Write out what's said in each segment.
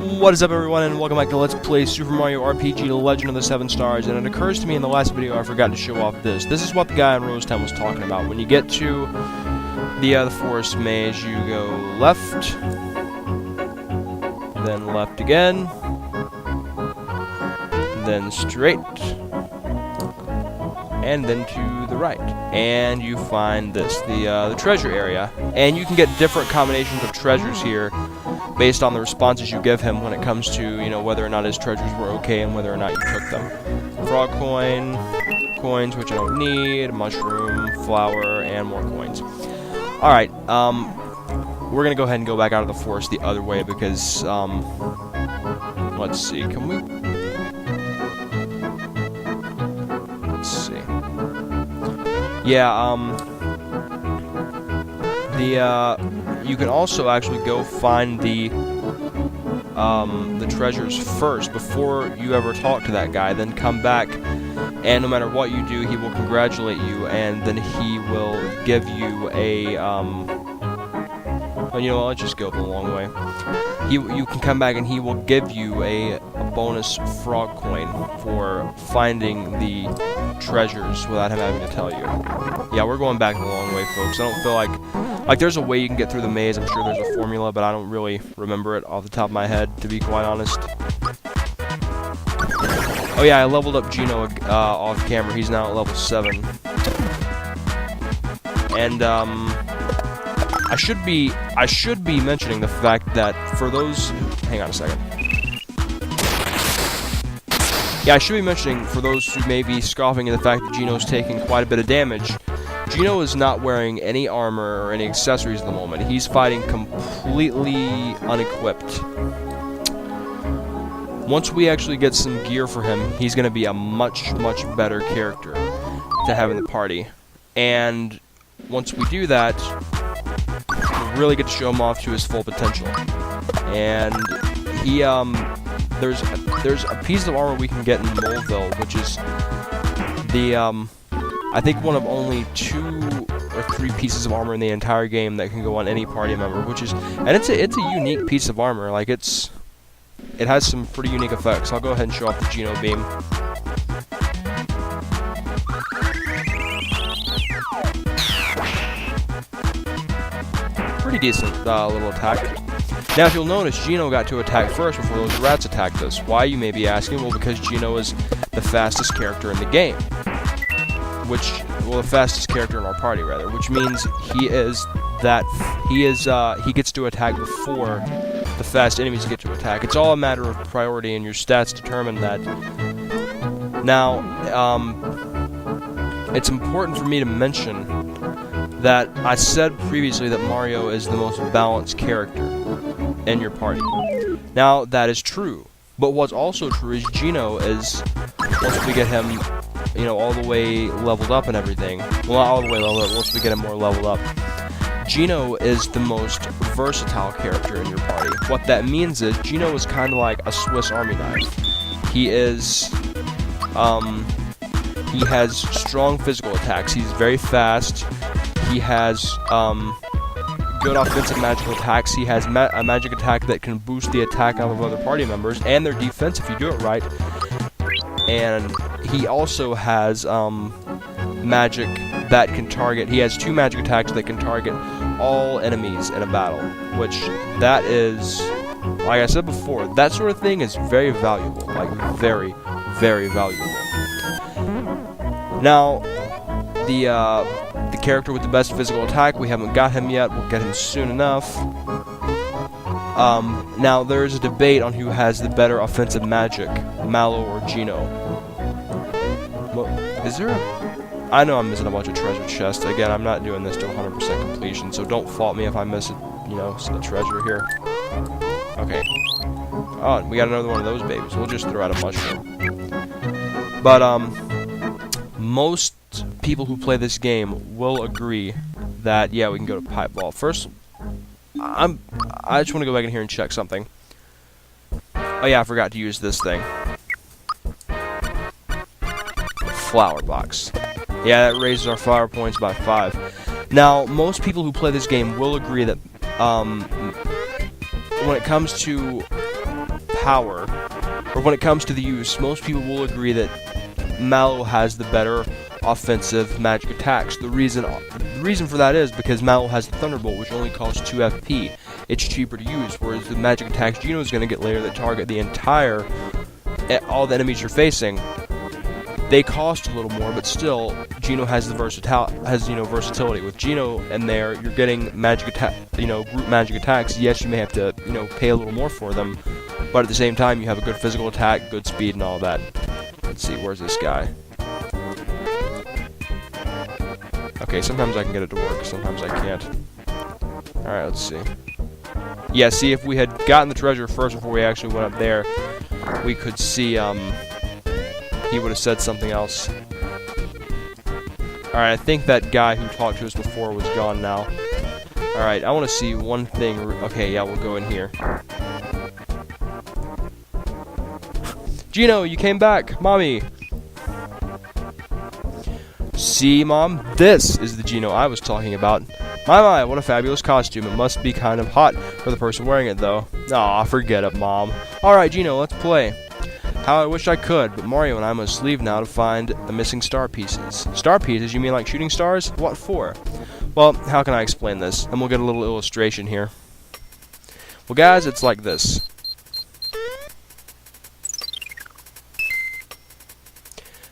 What is up, everyone, and welcome back to Let's Play Super Mario RPG The Legend of the Seven Stars. And it occurs to me in the last video I forgot to show off this. This is what the guy in Rosetown was talking about. When you get to the forest maze, you go left, then left again, then straight, and then to the right. And you find this, the treasure area. And you can get different combinations of treasures here based on the responses you give him when it comes to, you know, whether or not his treasures were okay and whether or not you took them. Frog coin, coins, which I don't need, mushroom, flower, and more coins. Alright, we're gonna go ahead and go back out of the forest the other way because, let's see, can we... Let's see. Yeah, you can also actually go find the treasures first before you ever talk to that guy, then come back, and no matter what you do, he will congratulate you, and then he will give you a, well, you know what, let's just go the long way. You can come back and he will give you a bonus frog coin for finding the treasures without him having to tell you. Yeah, we're going back the long way, folks. I don't feel like there's a way you can get through the maze. I'm sure there's a formula, but I don't really remember it off the top of my head, to be quite honest. Oh yeah, I leveled up Geno off camera. He's now at level 7. And I should be mentioning the fact that for those, hang on a second. Yeah, I should be mentioning for those who may be scoffing at the fact that Geno's taking quite a bit of damage. Geno is not wearing any armor or any accessories at the moment. He's fighting completely unequipped. Once we actually get some gear for him, he's going to be a much, much better character to have in the party. And once we do that, we'll really get to show him off to his full potential. And he, there's a piece of armor we can get in Moleville, which is the, I think one of only 2 or 3 pieces of armor in the entire game that can go on any party member, which is, and it's a unique piece of armor. Like it has some pretty unique effects. I'll go ahead and show off the Geno beam. Pretty decent little attack. Now, if you'll notice, Geno got to attack first before those rats attacked us. Why, you may be asking? Well, because Geno is the fastest character in the game. The fastest character in our party, rather. Which means he gets to attack before the fast enemies get to attack. It's all a matter of priority, and your stats determine that. Now, it's important for me to mention that I said previously that Mario is the most balanced character in your party. Now, that is true. But what's also true is Geno is, once we get him, you know, all the way leveled up and everything, well, not all the way leveled up, once we get him more leveled up, Geno is the most versatile character in your party. What that means is, Geno is kind of like a Swiss Army knife. He is, he has strong physical attacks. He's very fast. He has, good offensive magical attacks. He has a magic attack that can boost the attack of other party members, and their defense if you do it right. And he also has, magic that can target, he has 2 magic attacks that can target all enemies in a battle, which that is, like I said before, that sort of thing is very valuable, like very, very valuable. Now, the character with the best physical attack, we haven't got him yet, we'll get him soon enough. Now there's a debate on who has the better offensive magic, Mallow or Geno. Well, is there a... I know I'm missing a bunch of treasure chests. Again, I'm not doing this to 100% completion, so don't fault me if I miss, you know, a treasure here. Okay. Oh, we got another one of those babies. We'll just throw out a mushroom. But, most people who play this game will agree that, yeah, we can go to Pipe Ball. First, I just want to go back in here and check something. Oh yeah, I forgot to use this thing. Flower box. Yeah, that raises our flower points by 5. Now, most people who play this game will agree that when it comes to power, or when it comes to the use, most people will agree that Mallow has the better offensive magic attacks. The reason for that is because Mallow has the Thunderbolt, which only costs 2 FP. It's cheaper to use, whereas the magic attacks Geno is going to get later that target the entire, all the enemies you're facing. They cost a little more, but still, Geno has the versatility. With Geno in there, you're getting magic attack, group magic attacks. Yes, you may have to, pay a little more for them, but at the same time, you have a good physical attack, good speed, and all that. Let's see, where's this guy? Okay, sometimes I can get it to work, sometimes I can't. Alright, let's see. Yeah, see, if we had gotten the treasure first before we actually went up there, we could see, he would have said something else. Alright, I think that guy who talked to us before was gone now. Alright, I want to see one thing. Okay, yeah, we'll go in here. Geno, you came back! Mommy! See, Mom? This is the Geno I was talking about. My, what a fabulous costume. It must be kind of hot for the person wearing it, though. Aw, forget it, Mom. Alright, Geno, let's play. How I wish I could, but Mario and I must leave now to find the missing star pieces. Star pieces? You mean like shooting stars? What for? Well, how can I explain this? And we'll get a little illustration here. Well, guys, it's like this.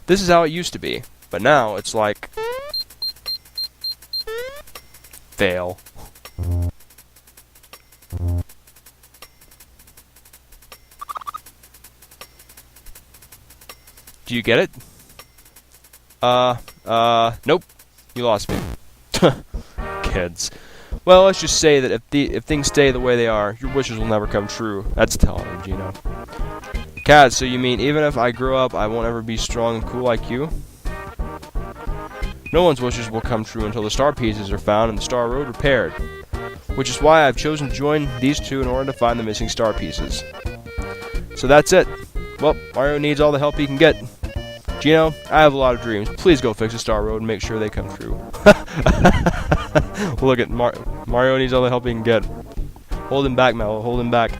This is how it used to be, but now it's like... fail. Do you get it? Nope. You lost me. Kids. Well, let's just say that if things stay the way they are, your wishes will never come true. That's telling him, Geno. Kaz, so you mean even if I grow up, I won't ever be strong and cool like you? No one's wishes will come true until the star pieces are found and the star road repaired. Which is why I've chosen to join these two in order to find the missing star pieces. So that's it. Well, Mario needs all the help he can get. Geno, I have a lot of dreams. Please go fix the Star Road and make sure they come true. Look at Mario needs all the help he can get. Hold him back, Mallow. Hold him back.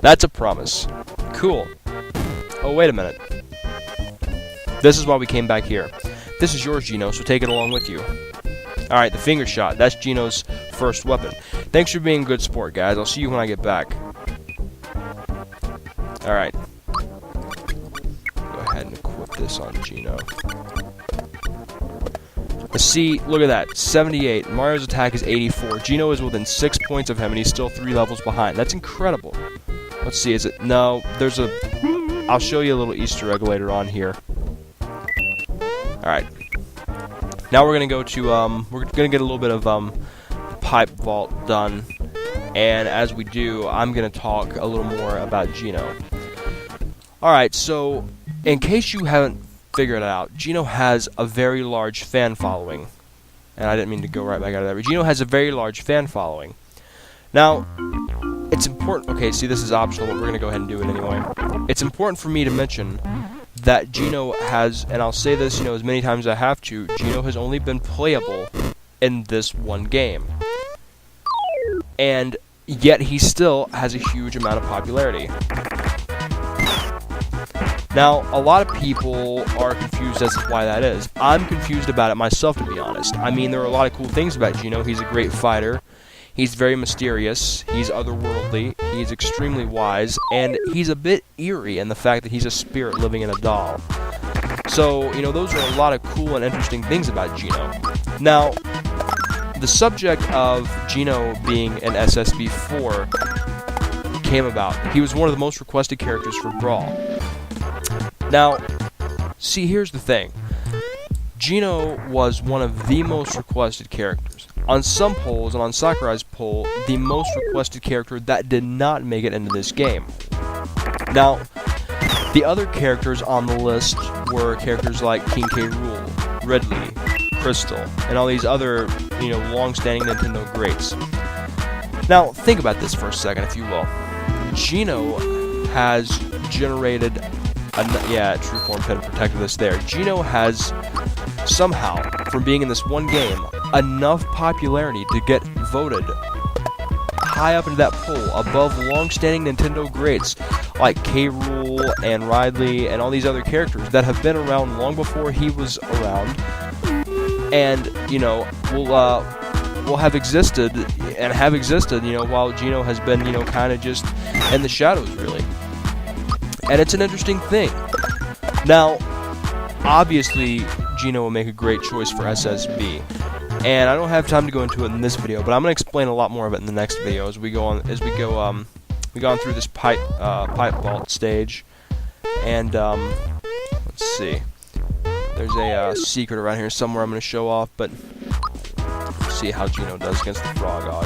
That's a promise. Cool. Oh, wait a minute. This is why we came back here. This is yours, Geno, so take it along with you. Alright, the finger shot. That's Geno's first weapon. Thanks for being a good sport, guys. I'll see you when I get back. Alright. Go ahead and equip this on Geno. Let's see, look at that. 78. Mario's attack is 84. Geno is within 6 points of him, and he's still 3 levels behind. That's incredible. Let's see, is it... No, there's a... I'll show you a little Easter egg later on here. Alright. Now we're gonna go to, we're gonna get a little bit of, pipe vault done. And as we do, I'm gonna talk a little more about Geno. Alright, so, in case you haven't figured it out, Geno has a very large fan following. And I didn't mean to go right back out of that, but Geno has a very large fan following. Now, it's important... Okay, see, this is optional, but we're gonna go ahead and do it anyway. It's important for me to mention that Geno has, and I'll say this, as many times as I have to, Geno has only been playable in this one game. And yet he still has a huge amount of popularity. Now, a lot of people are confused as to why that is. I'm confused about it myself, to be honest. I mean, there are a lot of cool things about Geno. He's a great fighter. He's very mysterious, he's otherworldly, he's extremely wise, and he's a bit eerie in the fact that he's a spirit living in a doll. So, those are a lot of cool and interesting things about Geno. Now, the subject of Geno being an SSB4 came about. He was one of the most requested characters for Brawl. Now, see, here's the thing. Geno was one of the most requested characters. On some polls, and on Sakurai's poll, the most requested character that did not make it into this game. Now, the other characters on the list were characters like King K. Rool, Ridley, Crystal, and all these other, long-standing Nintendo greats. Now, think about this for a second, if you will. Geno has generated... True Form Pin protected us there. Geno has, somehow, from being in this one game, enough popularity to get voted high up into that poll, above long-standing Nintendo greats like K. Rool and Ridley and all these other characters that have been around long before he was around, and you know, will have existed while Geno has been, kind of just in the shadows, really. And it's an interesting thing. Now, obviously, Geno will make a great choice for SSB, and I don't have time to go into it in this video, but I'm gonna explain a lot more of it in the next video as we go on through this pipe vault stage. And let's see, there's a secret around here somewhere I'm gonna show off, but see how Geno does against the Frog Og.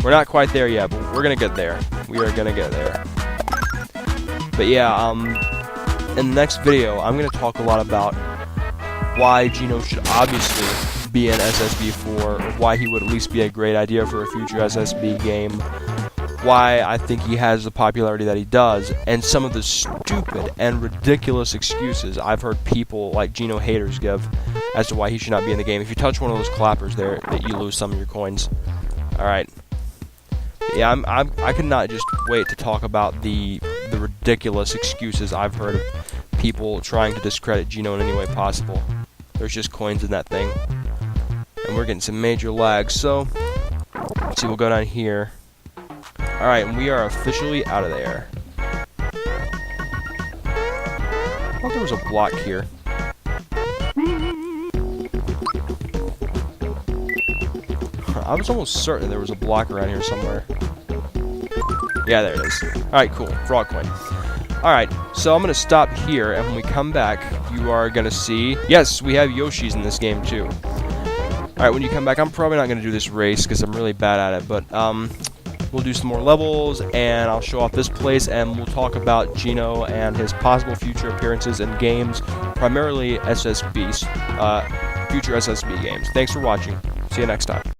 We're not quite there yet, but we're gonna get there. We are gonna get there. But yeah, in the next video, I'm gonna talk a lot about why Geno should obviously be in SSB4, or why he would at least be a great idea for a future SSB game, why I think he has the popularity that he does, and some of the stupid and ridiculous excuses I've heard people like Geno haters give as to why he should not be in the game. If you touch one of those clappers there, that you lose some of your coins. Alright. Yeah, I could not just wait to talk about the ridiculous excuses I've heard of people trying to discredit Geno in any way possible. There's just coins in that thing. And we're getting some major lag, so let's see, we'll go down here. Alright, and we are officially out of there. I thought there was a block here. I was almost certain there was a block around here somewhere. Yeah, there it is. Alright, cool. Frog coin. Alright, so I'm going to stop here, and when we come back, you are going to see... Yes, we have Yoshis in this game, too. Alright, when you come back, I'm probably not going to do this race, because I'm really bad at it, but we'll do some more levels, and I'll show off this place, and we'll talk about Geno and his possible future appearances in games, primarily SSBs, future SSB games. Thanks for watching. See you next time.